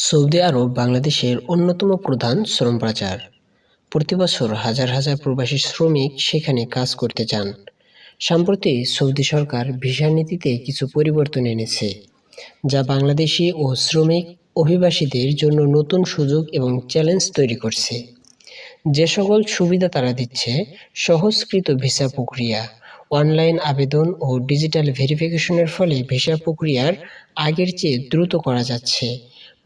Saudi আরব বাংলাদেশের অন্যতম প্রধান শ্রম বাজার। প্রতি বছর হাজার হাজার প্রবাসী শ্রমিক সেখানে কাজ করতে যান। সম্প্রতি সৌদি সরকার ভিসা নীতিতে কিছু পরিবর্তন এনেছে, যা বাংলাদেশি ও শ্রমিক অভিবাসীদের জন্য নতুন সুযোগ এবং চ্যালেঞ্জ তৈরি করছে। যে সকল সুবিধা তারা দিচ্ছে: সহজকৃত ভিসা প্রক্রিয়া, অনলাইন আবেদন ও ডিজিটাল ভেরিফিকেশনের ফলে ভিসা প্রক্রিয়ার আগের চেয়ে দ্রুত করা যাচ্ছে।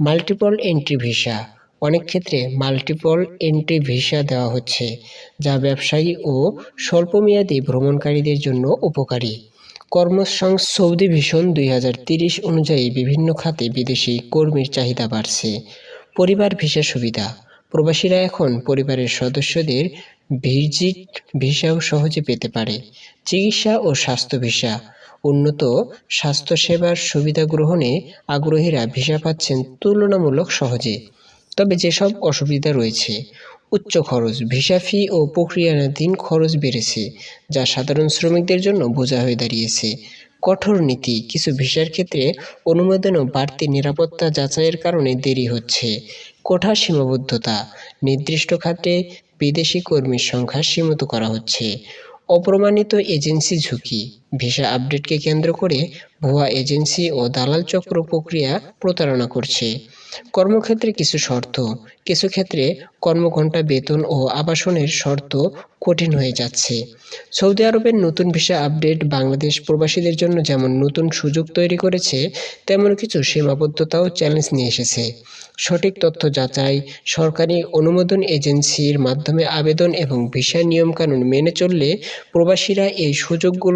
মাল্টিপল এন্ট্রি ভিসা, অনেক ক্ষেত্রে মাল্টিপল এন্ট্রি ভিসা দেওয়া হচ্ছে, যা ব্যবসায়ী ও স্বল্পমেয়াদী ভ্রমণকারীদের জন্য উপকারী। কর্মসংস্থান, সৌদি ভিশন 2030 অনুযায়ী বিভিন্ন খাতে বিদেশি কর্মীর চাহিদা বাড়ছে। পরিবার ভিসা সুবিধা, প্রবাসীরা এখন পরিবারের সদস্যদের ভিজিট ভিসাও সহজে পেতে পারে। চিকিৎসা ও স্বাস্থ্য ভিসা, উন্নত স্বাস্থ্যসেবার সুবিধা গ্রহণে আগ্রহীরা ভিসা পাচ্ছেন তুলনামূলক সহজে। তবে যেসব অসুবিধা রয়েছে: উচ্চ খরচ, ভিসা ফি ও প্রক্রিয়াধীন খরচ বেড়েছে, যা সাধারণ শ্রমিকদের জন্য বোঝা হয়ে দাঁড়িয়েছে। কঠোর নীতি, কিছু ভিসার ক্ষেত্রে অনুমোদন ও বাড়তি নিরাপত্তা যাচাইয়ের কারণে দেরি হচ্ছে। কোঠা সীমাবদ্ধতা, নির্দিষ্ট খাতে বিদেশি কর্মীর সংখ্যা সীমিত করা হচ্ছে। অপ্রমাণিত এজেন্সি ঝুঁকি, ভিসা আপডেটকে কেন্দ্র করে ভুয়া এজেন্সি ও দালাল চক্র প্রক্রিয়া প্রতারণা করছে। কর্মক্ষেত্রে কিছু শর্ত, কিছু ক্ষেত্রে কর্মঘণ্টা, বেতন ও আবাসনের শর্ত কঠিন হয়ে যাচ্ছে। সৌদি আরবের নতুন ভিসা আপডেট বাংলাদেশ প্রবাসীদের জন্য যেমন নতুন সুযোগ তৈরি করেছে, তেমন কিছু সীমাবদ্ধতা ও চ্যালেঞ্জ নিয়ে এসেছে। সঠিক তথ্য যাচাই, সরকারি অনুমোদন এজেন্সির মাধ্যমে আবেদন এবং ভিসা নিয়মকানুন মেনে চললে প্রবাসীরা এই সুযোগগুলো